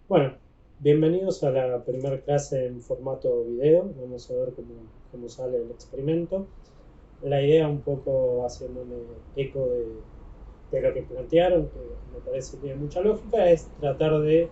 Bueno, bienvenidos a la primera clase en formato video. Vamos a ver cómo sale el experimento. La idea, un poco haciéndome eco de lo que plantearon, que me parece que tiene mucha lógica, es tratar de,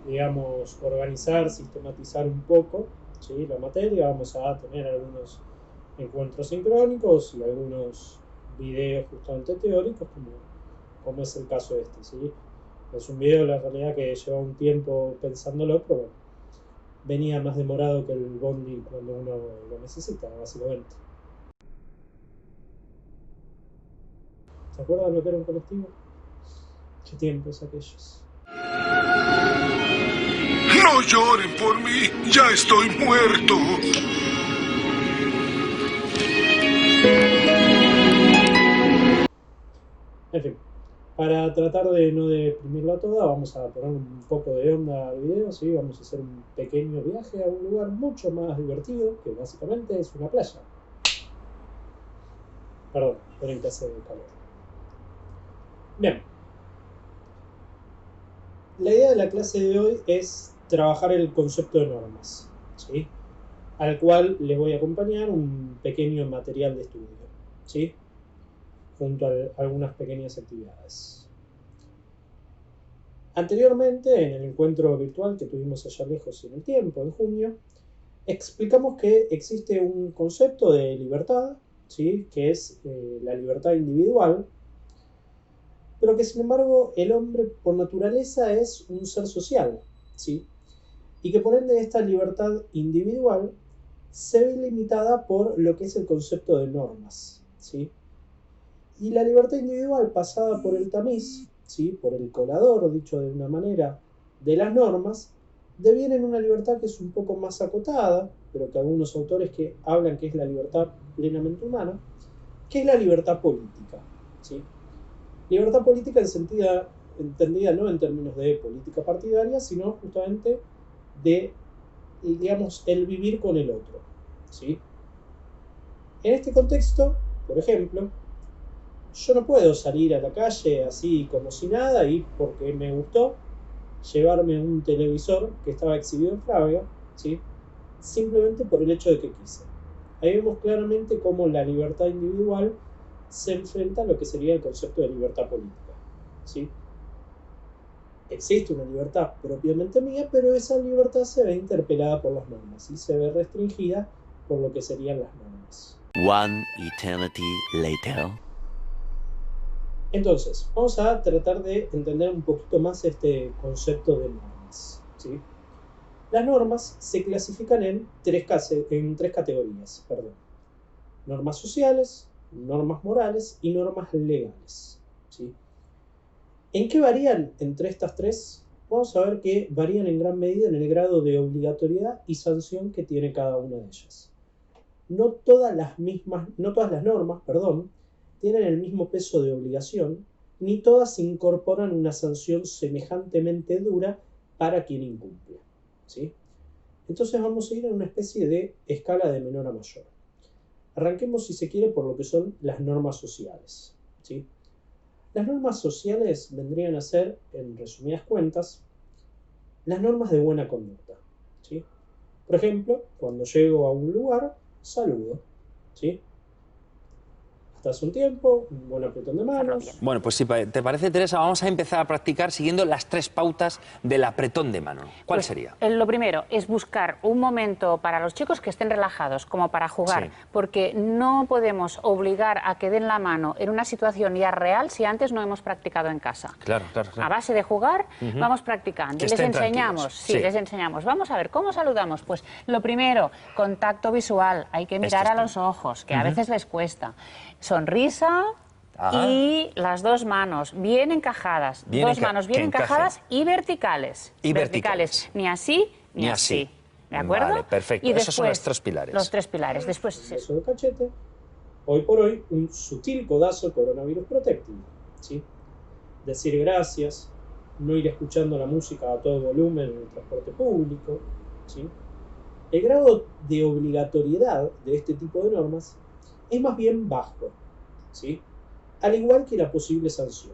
digamos, organizar, sistematizar un poco, ¿sí?, la materia. Vamos a tener algunos encuentros sincrónicos y algunos videos justamente teóricos, como es el caso este, ¿sí? Es un video, la realidad, que lleva un tiempo pensándolo, pero bueno, venía más demorado que el bondi cuando uno lo necesita, básicamente. ¿Se acuerdan lo que era un colectivo? ¿Qué tiempos aquellos? No lloren por mí, ya estoy muerto. En fin, para tratar de no deprimirla toda, vamos a poner un poco de onda al video, ¿sí? Vamos a hacer un pequeño viaje a un lugar mucho más divertido, que básicamente es una playa. Perdón, esperen que hace calor. Bien. La idea de la clase de hoy es trabajar el concepto de normas, ¿sí?, al cual les voy a acompañar un pequeño material de estudio, ¿sí?, junto a algunas pequeñas actividades. Anteriormente, en el encuentro virtual que tuvimos allá lejos en el tiempo, en junio, explicamos que existe un concepto de libertad, ¿sí?, que es la libertad individual, pero que sin embargo el hombre por naturaleza es un ser social, ¿sí?, y que por ende esta libertad individual se ve limitada por lo que es el concepto de normas, ¿sí? Y la libertad individual pasada por el tamiz, ¿sí?, por el colador, dicho de una manera, de las normas, deviene en una libertad que es un poco más acotada, pero que algunos autores que hablan que es la libertad plenamente humana, que es la libertad política, ¿sí? Libertad política entendida no en términos de política partidaria, sino justamente de, digamos, el vivir con el otro, ¿sí? En este contexto, por ejemplo, yo no puedo salir a la calle así como si nada y porque me gustó llevarme un televisor que estaba exhibido en Frávega, ¿sí?, simplemente por el hecho de que quise. Ahí vemos claramente cómo la libertad individual se enfrenta a lo que sería el concepto de libertad política, ¿sí? Existe una libertad propiamente mía, pero esa libertad se ve interpelada por las normas y se ve restringida por lo que serían las normas. One eternity later. Entonces, vamos a tratar de entender un poquito más este concepto de normas, ¿sí? Las normas se clasifican en tres categorías, perdón. Normas sociales, normas morales y normas legales, ¿sí? ¿En qué varían entre estas tres? Vamos a ver que varían en gran medida en el grado de obligatoriedad y sanción que tiene cada una de ellas. No todas las normas, tienen el mismo peso de obligación, ni todas incorporan una sanción semejantemente dura para quien incumple, ¿sí? Entonces vamos a ir en una especie de escala de menor a mayor. Arranquemos, si se quiere, por lo que son las normas sociales, ¿sí? Las normas sociales vendrían a ser, en resumidas cuentas, las normas de buena conducta, ¿sí? Por ejemplo, cuando llego a un lugar, saludo, ¿sí? Hasta hace un tiempo, un buen apretón de manos. Bueno, pues si te parece, Teresa, vamos a empezar a practicar siguiendo las tres pautas del apretón de mano. ¿Cuál Pues, sería? Lo primero es buscar un momento para los chicos que estén relajados, como para jugar, Sí. porque no podemos obligar a que den la mano en una situación ya real si antes no hemos practicado en casa. Claro, claro, claro. A base de jugar, vamos practicando. Que Les estén enseñamos, tranquilos. sí, Sí. les enseñamos. Vamos a ver, ¿cómo saludamos? Pues lo primero, contacto visual. Hay que mirar a los ojos, que a veces les cuesta. Sonrisa. Ajá. Y las dos manos bien encajadas, dos manos bien que encajen. encajadas y verticales. Y verticales. Ni así ni así. ¿De acuerdo? Vale, perfecto. Y Esos son después, los tres pilares. Los tres pilares. Después, Un beso de cachete. Hoy por hoy, un sutil codazo coronavirus protective, ¿sí? Decir gracias, no ir escuchando la música a todo volumen en el transporte público, ¿sí? El grado de obligatoriedad de este tipo de normas es más bien bajo, ¿sí?, al igual que la posible sanción.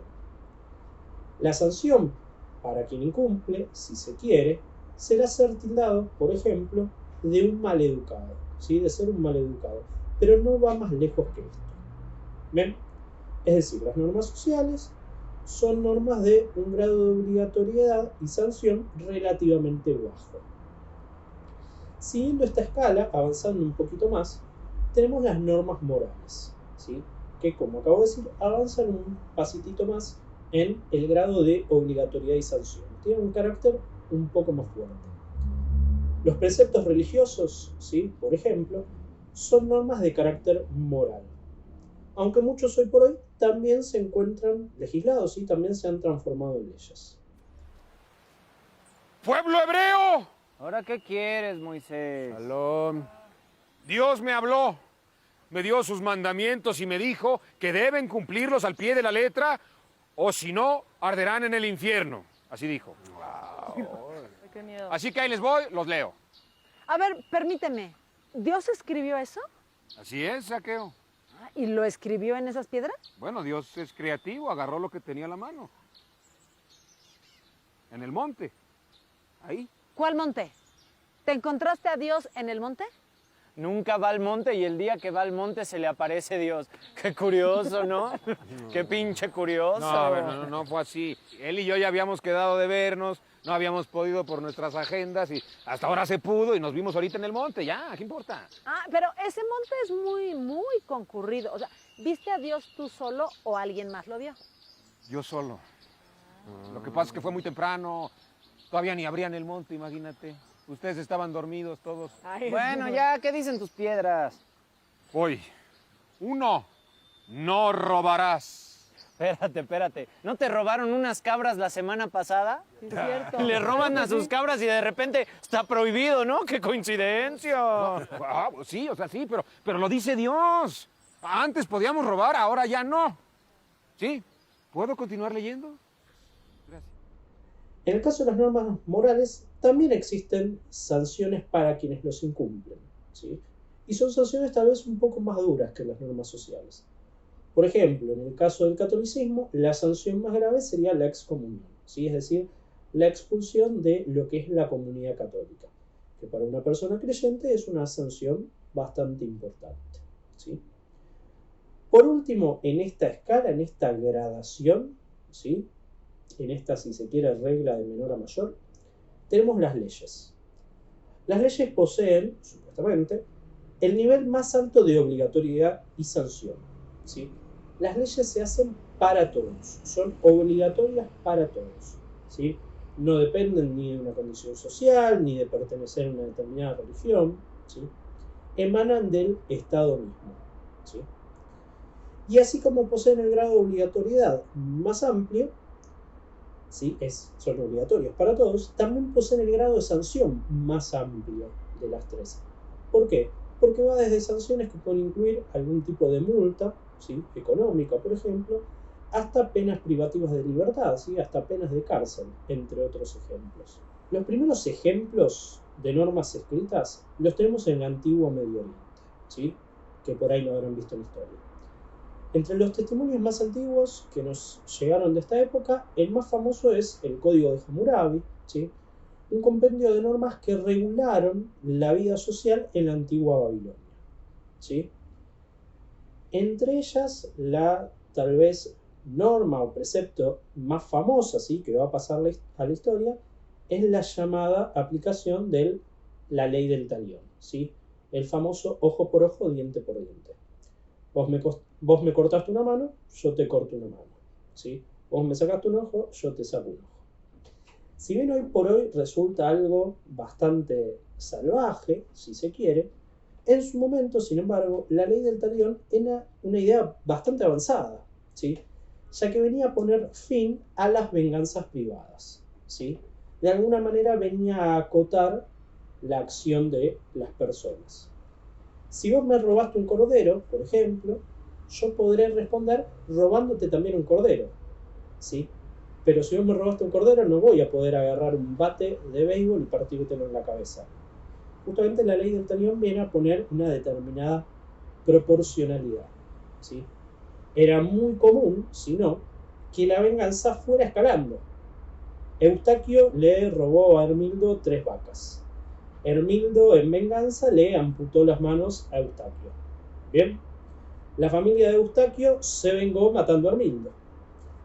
La sanción para quien incumple, si se quiere, será ser tildado, por ejemplo, de un maleducado, ¿sí? De ser un maleducado. Pero no va más lejos que esto. ¿Ven? Es decir, las normas sociales son normas de un grado de obligatoriedad y sanción relativamente bajo. Siguiendo esta escala, avanzando un poquito más, tenemos las normas morales, ¿sí? Que, como acabo de decir, avanzan un pasitito más en el grado de obligatoriedad y sanción. Tienen un carácter un poco más fuerte. Los preceptos religiosos, ¿sí? Por ejemplo, son normas de carácter moral. Aunque muchos hoy por hoy también se encuentran legislados y también se han transformado en leyes. ¡Pueblo hebreo! ¿Ahora qué quieres, Moisés? Shalom. Dios me habló, me dio sus mandamientos y me dijo que deben cumplirlos al pie de la letra o si no, arderán en el infierno. Así dijo. Qué miedo. Así que ahí les voy, los leo. A ver, permíteme. ¿Dios escribió eso? Así es, Saqueo. ¿Y lo escribió en esas piedras? Bueno, Dios es creativo, agarró lo que tenía a la mano. En el monte. Ahí. ¿Cuál monte? ¿Te encontraste a Dios en el monte? Nunca va al monte y el día que va al monte se le aparece Dios. Qué curioso, ¿no? Qué pinche curioso. No, a ver, no fue así. Él y yo ya habíamos quedado de vernos, no habíamos podido por nuestras agendas y hasta ahora se pudo y nos vimos ahorita en el monte, ya, ¿qué importa? Ah, pero ese monte es muy concurrido. O sea, ¿viste a Dios tú solo o alguien más lo vio? Yo solo. Lo que pasa es que fue muy temprano, todavía ni abrían el monte, imagínate. Ustedes estaban dormidos todos. Bueno, ya, ¿qué dicen tus piedras? Hoy, 1, no robarás. Espérate. ¿No te robaron unas cabras la semana pasada? Sí, es cierto. Le roban a sus cabras y de repente está prohibido, ¿no? ¡Qué coincidencia! Sí, o sea, sí, pero lo dice Dios. Antes podíamos robar, ahora ya no. ¿Sí? ¿Puedo continuar leyendo? Gracias. En el caso de las normas morales, también existen sanciones para quienes los incumplen, ¿sí? Y son sanciones tal vez un poco más duras que las normas sociales. Por ejemplo, en el caso del catolicismo, la sanción más grave sería la excomunión, ¿sí? Es decir, la expulsión de lo que es la comunidad católica, que para una persona creyente es una sanción bastante importante, ¿sí? Por último, en esta escala, en esta gradación, ¿sí? En esta, si se quiere, regla de menor a mayor, tenemos las leyes. Las leyes poseen, supuestamente, el nivel más alto de obligatoriedad y sanción, ¿sí? Las leyes se hacen para todos, son obligatorias para todos, ¿sí? No dependen ni de una condición social, ni de pertenecer a una determinada religión, ¿sí? Emanan del Estado mismo, ¿sí? Y así como poseen el grado de obligatoriedad más amplio, ¿sí? Son obligatorios para todos, también poseen el grado de sanción más amplio de las tres. ¿Por qué? Porque va desde sanciones que pueden incluir algún tipo de multa, ¿sí? Económica, por ejemplo, hasta penas privativas de libertad, ¿sí? Hasta penas de cárcel, entre otros ejemplos. Los primeros ejemplos de normas escritas los tenemos en el antiguo Medio Oriente, ¿sí? Que por ahí lo habrán visto en la historia. Entre los testimonios más antiguos que nos llegaron de esta época, el más famoso es el Código de Hammurabi, ¿sí? Un compendio de normas que regularon la vida social en la antigua Babilonia, ¿sí? Entre ellas, la tal vez norma o precepto más famosa, ¿sí? Que va a pasar a la historia, es la llamada aplicación de la ley del talión, ¿sí? El famoso ojo por ojo, diente por diente. Vos me cortaste una mano, yo te corto una mano, ¿sí? Vos me sacaste un ojo, yo te saco un ojo. Si bien hoy por hoy resulta algo bastante salvaje, si se quiere, en su momento, sin embargo, la ley del talión era una idea bastante avanzada, ¿sí? Ya que venía a poner fin a las venganzas privadas, ¿sí? De alguna manera venía a acotar la acción de las personas. Si vos me robaste un cordero, por ejemplo, yo podré responder robándote también un cordero, ¿sí? Pero si vos me robaste un cordero, no voy a poder agarrar un bate de béisbol y partírtelo en la cabeza. Justamente la ley del talión viene a poner una determinada proporcionalidad, ¿sí? Era muy común, si no, que la venganza fuera escalando. Eustaquio le robó a Hermildo 3 vacas. Hermildo, en venganza, le amputó las manos a Eustaquio. Bien. La familia de Eustaquio se vengó matando a Hermildo.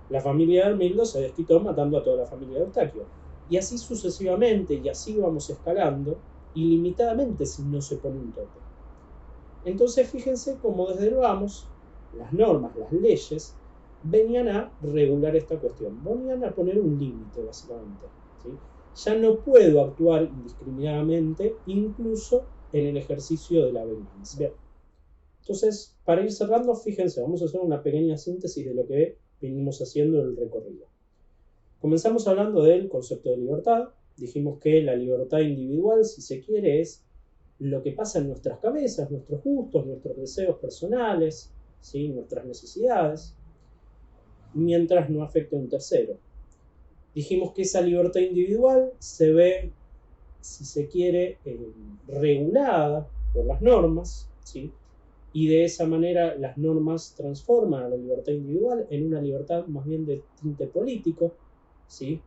La familia de Hermildo se desquitó matando a toda la familia de Eustaquio. Y así sucesivamente, y así vamos escalando, ilimitadamente si no se pone un tope. Entonces fíjense cómo desde el vamos, las normas, las leyes, venían a regular esta cuestión. Venían a poner un límite, básicamente. ¿Sí? Ya no puedo actuar indiscriminadamente, incluso en el ejercicio de la venganza. Bien. Entonces, para ir cerrando, fíjense, vamos a hacer una pequeña síntesis de lo que venimos haciendo en el recorrido. Comenzamos hablando del concepto de libertad. Dijimos que la libertad individual, si se quiere, es lo que pasa en nuestras cabezas, nuestros gustos, nuestros deseos personales, ¿sí? Nuestras necesidades, mientras no afecte a un tercero. Dijimos que esa libertad individual se ve, si se quiere, regulada por las normas, ¿sí? Y de esa manera las normas transforman a la libertad individual en una libertad más bien de tinte político, ¿sí?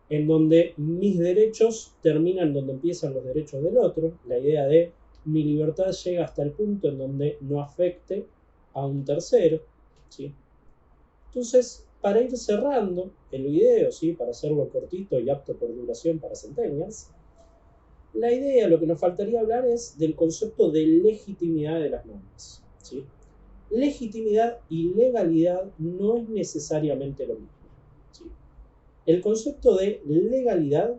En donde mis derechos terminan donde empiezan los derechos del otro. La idea de mi libertad llega hasta el punto en donde no afecte a un tercero, ¿sí? Entonces, para ir cerrando el video, ¿sí? Para hacerlo cortito y apto por duración para centenias, la idea, lo que nos faltaría hablar es del concepto de legitimidad de las normas, ¿sí? Legitimidad y legalidad no es necesariamente lo mismo, ¿sí? El concepto de legalidad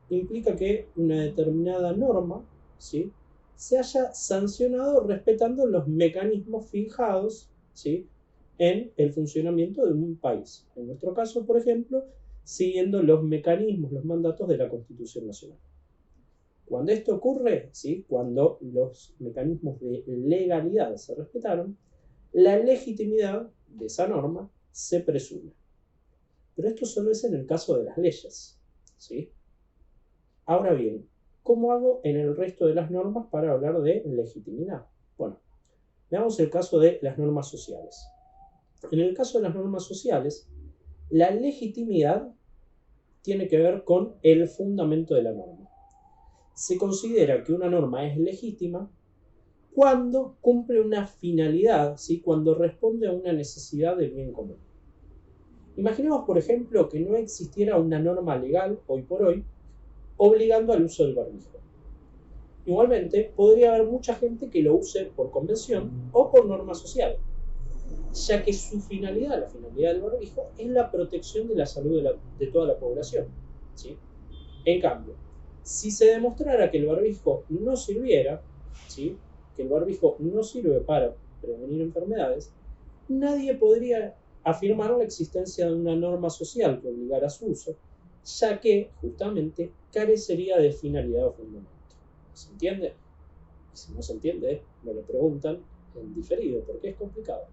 implica que una determinada norma, ¿sí? Se haya sancionado respetando los mecanismos fijados, ¿sí? En el funcionamiento de un país. En nuestro caso, por ejemplo, siguiendo los mecanismos, los mandatos de la Constitución Nacional. Cuando esto ocurre, ¿sí? Cuando los mecanismos de legalidad se respetaron, la legitimidad de esa norma se presume. Pero esto solo es en el caso de las leyes, ¿sí? Ahora bien, ¿cómo hago en el resto de las normas para hablar de legitimidad? Bueno, veamos el caso de las normas sociales. En el caso de las normas sociales, la legitimidad tiene que ver con el fundamento de la norma. Se considera que una norma es legítima cuando cumple una finalidad, ¿sí? Cuando responde a una necesidad del bien común. Imaginemos, por ejemplo, que no existiera una norma legal, hoy por hoy, obligando al uso del barbijo. Igualmente, podría haber mucha gente que lo use por convención o por norma social, ya que su finalidad, la finalidad del barbijo, es la protección de la salud de toda la población, ¿sí? En cambio, si se demostrara que el barbijo no sirviera, ¿sí? Que el barbijo no sirve para prevenir enfermedades, nadie podría afirmar la existencia de una norma social que obligara a su uso, ya que justamente carecería de finalidad o fundamento. ¿Se entiende? Y si no se entiende, me lo preguntan en diferido, porque es complicado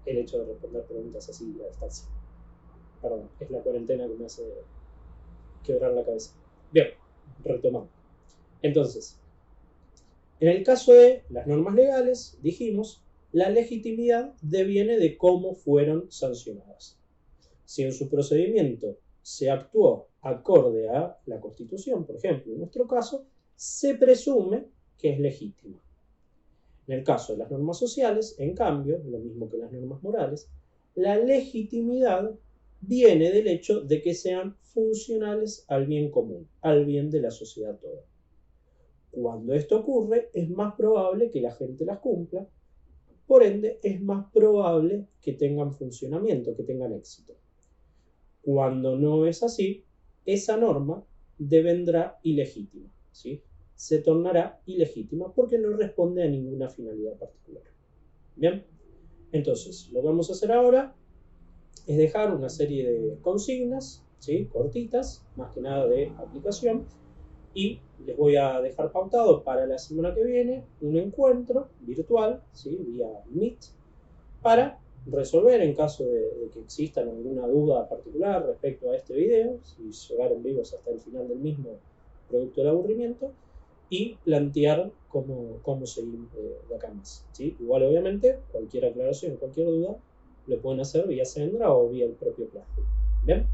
el hecho de responder preguntas así a distancia. Perdón, es la cuarentena que me hace quebrar la cabeza. Bien, retomamos. Entonces, en el caso de las normas legales, dijimos, la legitimidad deviene de cómo fueron sancionadas. Si en su procedimiento se actuó acorde a la Constitución, por ejemplo, en nuestro caso, se presume que es legítima. En el caso de las normas sociales, en cambio, lo mismo que las normas morales, la legitimidad viene del hecho de que sean funcionales al bien común, al bien de la sociedad toda. Cuando esto ocurre, es más probable que la gente las cumpla, por ende, es más probable que tengan funcionamiento, que tengan éxito. Cuando no es así, esa norma devendrá ilegítima, ¿sí? Se tornará ilegítima porque no responde a ninguna finalidad particular. Bien, entonces lo que vamos a hacer ahora es dejar una serie de consignas, ¿sí? Cortitas, más que nada de aplicación, y les voy a dejar pautado para la semana que viene un encuentro virtual, ¿sí? Vía Meet, para resolver en caso de que existan alguna duda particular respecto a este video, si llegaron vivos hasta el final del mismo producto del aburrimiento, y plantear cómo seguir de acá más, ¿sí? Igual, obviamente, cualquier aclaración, cualquier duda, lo pueden hacer vía Sendra o vía el propio Classroom. ¿Bien?